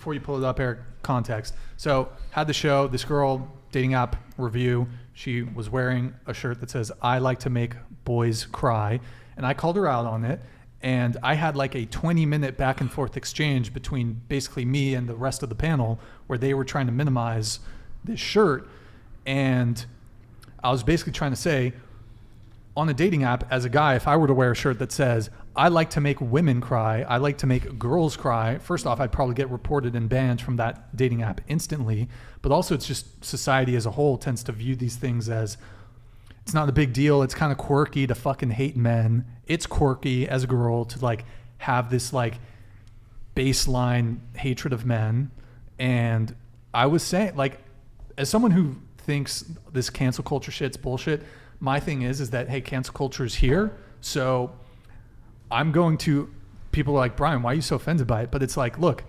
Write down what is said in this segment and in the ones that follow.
before you pull it up, Eric, context. So had the show, this girl, dating app review, she was wearing a shirt that says, I like to make boys cry. And I called her out on it. And I had like a 20-minute back and forth exchange between basically me and the rest of the panel where they were trying to minimize this shirt. And I was basically trying to say, on a dating app, as a guy, if I were to wear a shirt that says, I like to make women cry, I like to make girls cry, first off, I'd probably get reported and banned from that dating app instantly. But also it's just society as a whole tends to view these things as, it's not a big deal. It's kind of quirky to fucking hate men. It's quirky as a girl to like have this like baseline hatred of men. And I was saying, like, as someone who thinks this cancel culture shit's bullshit, my thing is that, hey, cancel culture is here. So I'm going to, people are like, Brian, why are you so offended by it? But it's like, look,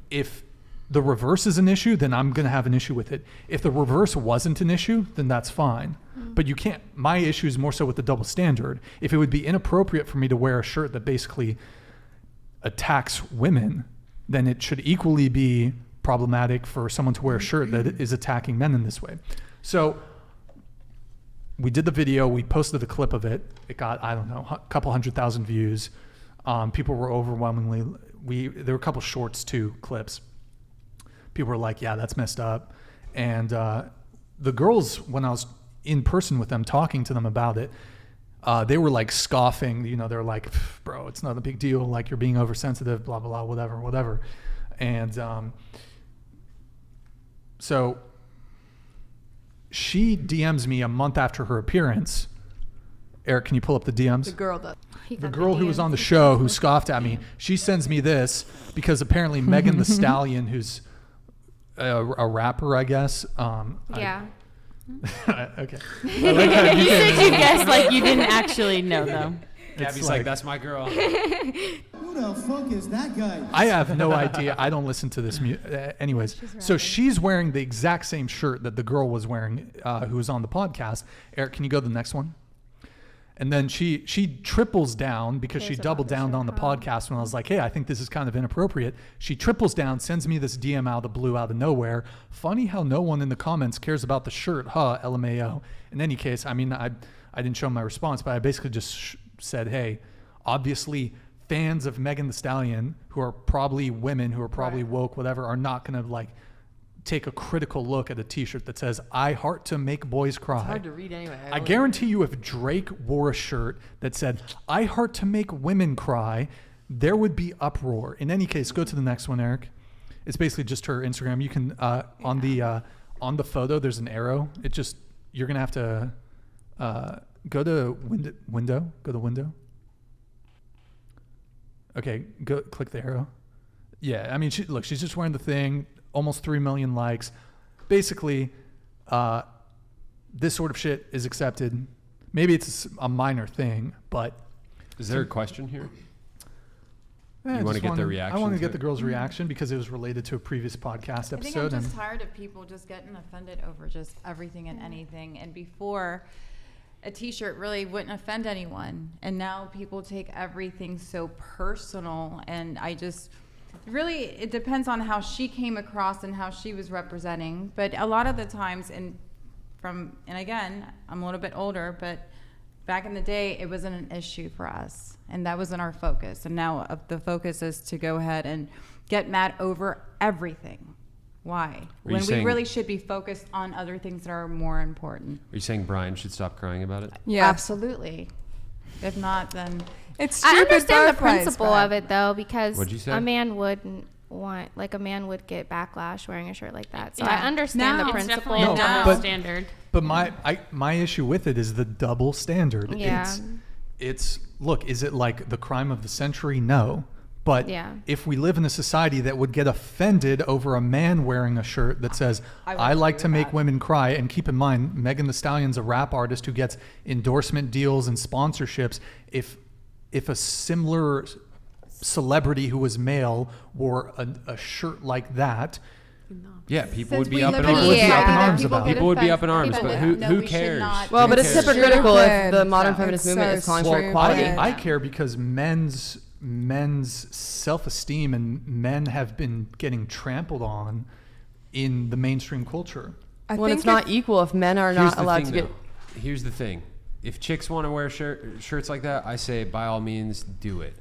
if the reverse is an issue, then I'm going to have an issue with it. If the reverse wasn't an issue, then that's fine. But you can't, my issue is more so with the double standard. If it would be inappropriate for me to wear a shirt that basically attacks women, then it should equally be problematic for someone to wear a shirt that is attacking men in this way. So we did the video, we posted a clip of it. It got, I don't know, a couple 100,000 views. People were overwhelmingly, there were a couple shorts too, clips. People were like, yeah, that's messed up. And the girls, when I was in person with them, talking to them about it, they were like scoffing, you know, they're like, bro, it's not a big deal. Like, you're being oversensitive, blah, blah, blah, whatever. And so she DMs me a month after her appearance. Eric, can you pull up the DMs? The girl that the girl who was on the show who scoffed at me, she sends me this because apparently Megan the Stallion, who's a rapper, I guess. Yeah. Okay. I like how you said you guessed like you didn't actually know though. Gabby's like, that's my girl. Who the fuck is that guy? I have no idea. I don't listen to this music. Anyways, so she's wearing the exact same shirt that the girl was wearing who was on the podcast. Eric, can you go to the next one? And then she triples down because she doubled down on the podcast when I was like, hey, I think this is kind of inappropriate. She triples down, sends me this DM out of the blue, out of nowhere. Funny how no one in the comments cares about the shirt, huh, LMAO. In any case, I mean, I didn't show my response, but I basically just said, hey, obviously fans of Megan the Stallion, who are probably women, who are probably woke, whatever, are not going to like take a critical look at a t-shirt that says, I heart to make boys cry. It's hard to read anyway. I guarantee you if Drake wore a shirt that said, I heart to make women cry, there would be uproar. In any case, go to the next one, Eric. It's basically just her Instagram. You can, on the photo, there's an arrow. It just, you're going to have to go to window. Go to window. Okay, go click the arrow. Yeah, I mean, she's just wearing the thing. Almost 3 million likes. Basically, this sort of shit is accepted. Maybe it's a minor thing, but... Is there a question here? You want to get the reaction? I want to get the girl's reaction because it was related to a previous podcast episode. I think I'm just tired of people just getting offended over just everything and anything. And before, a t-shirt really wouldn't offend anyone. And now people take everything so personal. And I just... Really, it depends on how she came across and how she was representing. But a lot of the times, and again, I'm a little bit older, but back in the day, it wasn't an issue for us. And that wasn't our focus. And now the focus is to go ahead and get mad over everything. Why? When we really should be focused on other things that are more important. Are you saying Brian should stop crying about it? Yeah. Absolutely. If not, then... It's stupid. I understand the principle of it though, because a man wouldn't want, like, a man would get backlash wearing a shirt like that. So I understand the principle no, of double standard. But my issue with it is the double standard. Yeah. It's look, is it like the crime of the century? No. But if we live in a society that would get offended over a man wearing a shirt that says, I like to make women cry, and keep in mind, Megan the Stallion's a rap artist who gets endorsement deals and sponsorships. If a similar celebrity who was male wore a shirt like that, yeah, people would be up in arms. People would be up in arms, but who cares? Well, but it's hypocritical if the modern feminist movement is calling for equality. I care because men's men's self-esteem, and men have been getting trampled on in the mainstream culture. Well, it's not equal if men are not allowed to get. Here's the thing. If chicks want to wear shirts like that, I say by all means do it.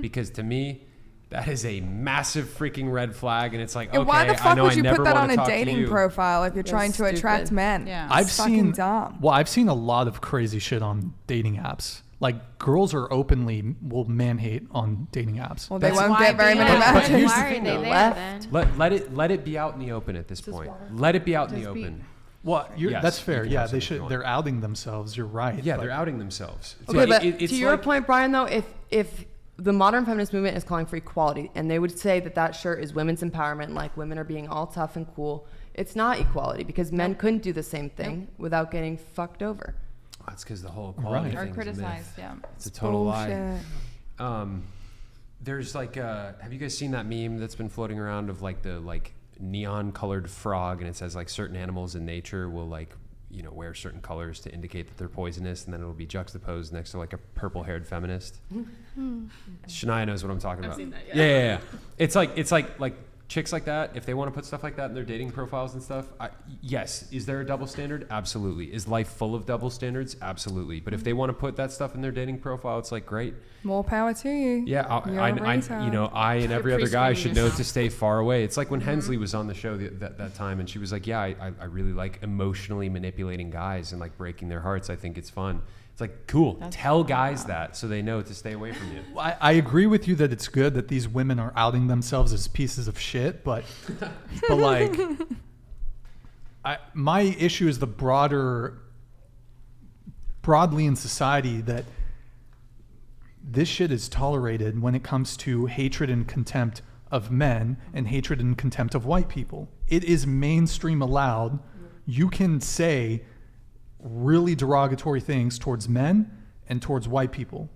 Because to me, that is a massive freaking red flag, and it's like, okay, why the fuck would you put that on a talk dating profile if you're trying to attract men? Yeah. I've fucking dumb. Well, I've seen a lot of crazy shit on dating apps. Like, girls are openly will man hate on dating apps. Well, they won't get very many matches. Why are they there then? Let it be out in the open at this point. Let it be out in the open. Well, Yes, that's fair. you can Yeah, have they something if you should. want. They're outing themselves. You're right. Yeah, but they're outing themselves. Okay, but it's to your like, point, Brian, though, if the modern feminist movement is calling for equality, and they would say that shirt is women's empowerment, like women are being all tough and cool, it's not equality because men couldn't do the same thing without getting fucked over. that's because the whole equality Right. thing Or criticized, yeah. It's a total lie. Bullshit. There's like, have you guys seen that meme that's been floating around of like the neon colored frog, and it says like certain animals in nature will like, you know, wear certain colors to indicate that they're poisonous, and then it'll be juxtaposed next to like a purple haired feminist. Shania knows what I'm talking about. seen that, Yeah. It's like chicks like that, if they want to put stuff like that in their dating profiles and stuff, yes. Is there a double standard? Absolutely. Is life full of double standards? Absolutely. But if they want to put that stuff in their dating profile, it's like, great. More power to you. Yeah, I and every other guy should know to stay far away. It's like when Hensley was on the show that time, and she was like, yeah, I really like emotionally manipulating guys and like breaking their hearts. I think it's fun. It's like, cool. Tell guys that so they know to stay away from you. I agree with you that it's good that these women are outing themselves as pieces of shit, but like, my issue is the broadly in society that this shit is tolerated when it comes to hatred and contempt of men and hatred and contempt of white people. It is mainstream allowed. You can say really derogatory things towards men and towards white people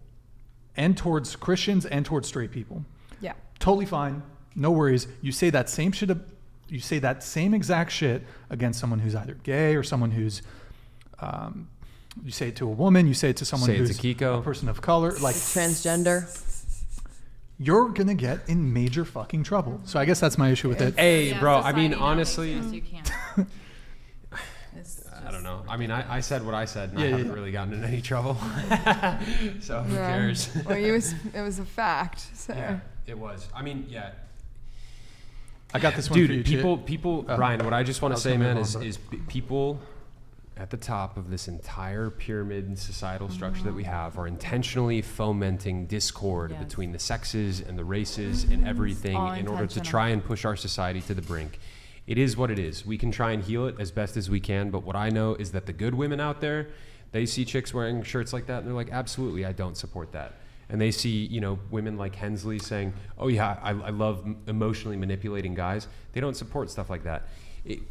and towards Christians and towards straight people. Yeah. Totally fine. No worries. You say that same shit. You say that same exact shit against someone who's either gay or someone who's, you say it to a woman, you say it to someone who's a person of color, like transgender. You're going to get in major fucking trouble. So I guess that's my issue with it. Hey, bro, I mean, honestly, you can't. I don't know. I mean, I said what I said, and I haven't really gotten in any trouble. So who Yeah. cares? Well, it was a fact. So. Yeah, it was. I mean, yeah. I got this one for you, people, Ryan, what I just want to say, man, is people at the top of this entire pyramid and societal structure that we have are intentionally fomenting discord between the sexes and the races and everything in order to try and push our society to the brink. It is what it is. We can try and heal it as best as we can, but what I know is that the good women out there, they see chicks wearing shirts like that and they're like, absolutely, I don't support that. And they see, you know, women like Hensley saying, oh yeah, I love emotionally manipulating guys. They don't support stuff like that.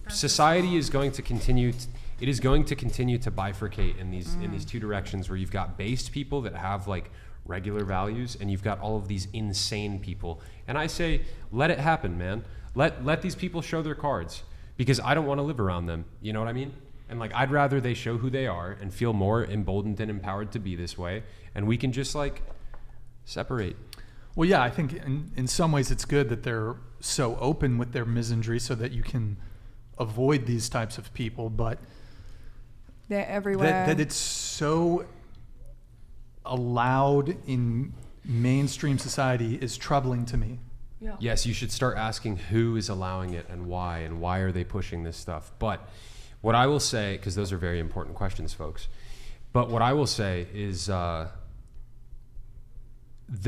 Society is going to continue it is going to continue to bifurcate in these two directions, where you've got based people that have like regular values, and you've got all of these insane people. And I say, let it happen, man. Let these people show their cards, because I don't want to live around them. You know what I mean? And like, I'd rather they show who they are and feel more emboldened and empowered to be this way, and we can just like separate. Well, yeah, I think in some ways it's good that they're so open with their misandry so that you can avoid these types of people, but they're everywhere. That it's so allowed in mainstream society is troubling to me. Yeah. Yes, you should start asking who is allowing it and why are they pushing this stuff. But what I will say, because those are very important questions, folks, but what I will say is the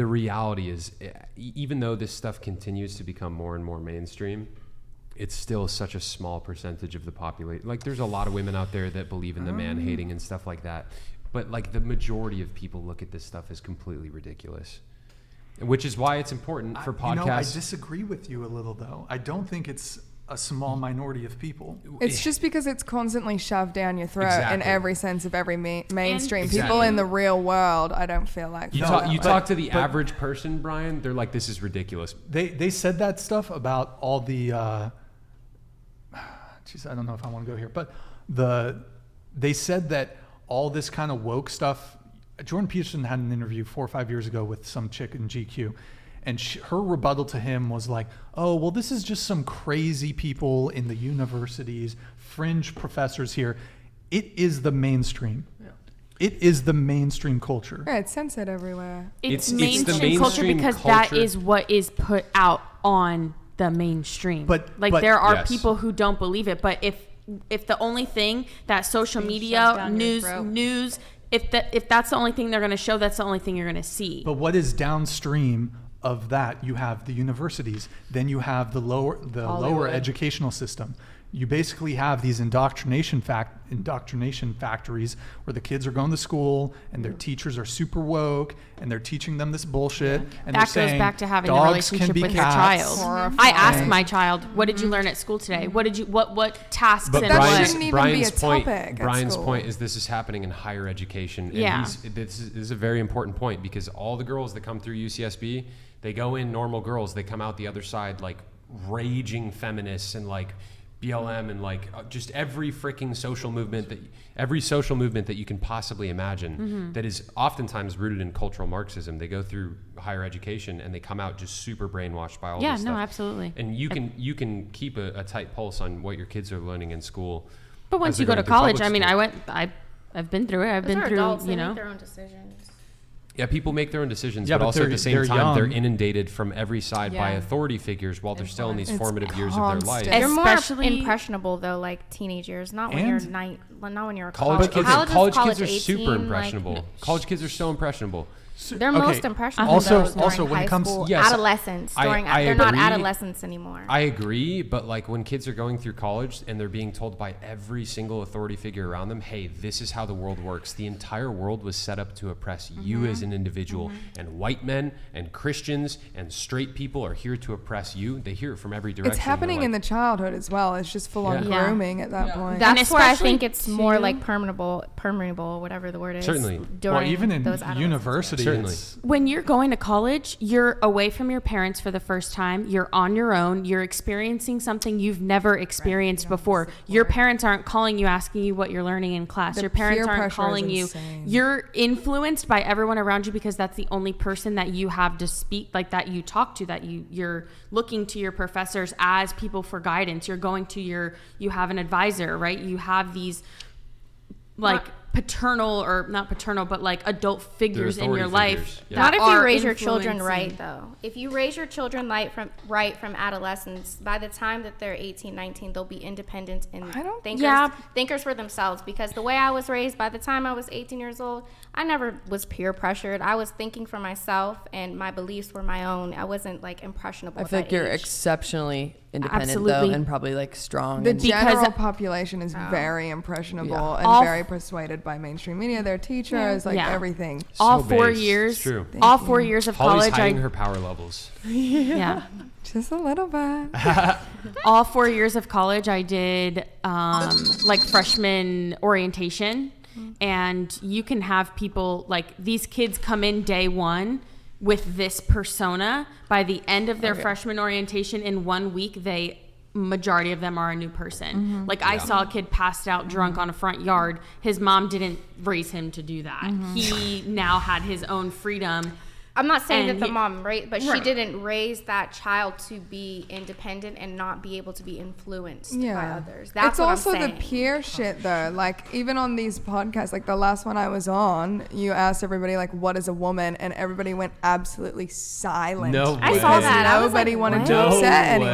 reality is, even though this stuff continues to become more and more mainstream, it's still such a small percentage of the population. Like, there's a lot of women out there that believe in the man hating and stuff like that, but like the majority of people look at this stuff as completely ridiculous, which is why it's important for podcasts. You know, I disagree with you a little, though. I don't think it's a small minority of people. It's just because it's constantly shoved down your throat in every sense of every mainstream. And people in the real world, I don't feel like you talk to the average person, Brian, they're like, this is ridiculous. They said that stuff about all the I don't know if I want to go here, but they said that all this kind of woke stuff Jordan Peterson had an interview 4 or 5 years ago with some chick in GQ, and her rebuttal to him was like, oh, well, this is just some crazy people in the universities, fringe professors here. It is the mainstream. Yeah. It is the mainstream culture. Yeah, it's censored everywhere. It's the mainstream culture because that is what is put out on the mainstream. But there are people who don't believe it. But if the only thing that social media, news, if that's the only thing they're going to show, that's the only thing you're going to see. But what is downstream of that? You have the universities, then you have the lower educational system. You basically have these indoctrination factories where the kids are going to school and their teachers are super woke and they're teaching them this bullshit. Yeah. And that goes back to having a relationship with your child. Horrifying. I asked my child, "What did you learn at school today? What tasks?" But and that shouldn't even be a topic. Brian's point is this is happening in higher education. And this is a very important point because all the girls that come through UCSB, they go in normal girls, they come out the other side like raging feminists and like BLM and like just every freaking social movement that you can possibly imagine that is oftentimes rooted in cultural Marxism. They go through higher education and they come out just super brainwashed by all this stuff. Yeah, no, absolutely. And you can keep a tight pulse on what your kids are learning in school. But once you go to college, I mean, I've been through it. I've been through, adults, they make their own decisions. Yeah, people make their own decisions, but also at the same time, they're inundated from every side by authority figures while they're still in these formative years of their life. You're more impressionable though, like teenage years, not when you're not when you're a college kid. College kids are super impressionable. College kids are so impressionable. They're most impressionable also when high it comes school, adolescence. They're not adolescents anymore. I agree, but like when kids are going through college and they're being told by every single authority figure around them, hey, this is how the world works. The entire world was set up to oppress you as an individual, and white men and Christians and straight people are here to oppress you. They hear it from every direction. It's happening in the childhood as well. It's just full on grooming at that point. That's where I think it's more like permeable, whatever the word is. Certainly. Well, even in university. Certainly. When you're going to college, you're away from your parents for the first time. You're on your own. You're experiencing something you've never experienced before. Your parents aren't calling you, asking you what you're learning in class. Your parents aren't calling you. You're influenced by everyone around you because that's the only person that you have to speak, like that you talk to, that you're looking to your professors as people for guidance. You're going to you have an advisor, right? You have these paternal or not paternal, but like adult figures in your life. Yeah. Not if you raise your children right, though. If you raise your children right from adolescence, by the time that they're 18, 19, they'll be independent and thinkers for themselves. Because the way I was raised, by the time I was 18 years old, I never was peer pressured. I was thinking for myself, and my beliefs were my own. I wasn't like impressionable. I feel like you're exceptionally independent though, and probably like strong. The general population is very impressionable and very persuaded by mainstream media, their teachers, everything. All 4 years. All 4 years of college. Hiding her power levels. Yeah. Just a little bit. All 4 years of college, I did like freshman orientation. And you can have people like these kids come in day one with this persona. By the end of their freshman orientation in 1 week, majority of them are a new person. Like I saw a kid passed out drunk on a front yard. His mom didn't raise him to do that. He now had his own freedom. I'm not saying that the mom, but she didn't raise that child to be independent and not be able to be influenced by others. That's what I'm saying. It's also the peer shit, though. Like, even on these podcasts, like the last one I was on, you asked everybody, like, what is a woman? And everybody went absolutely silent. No way. I saw that. Nobody wanted to upset anyone.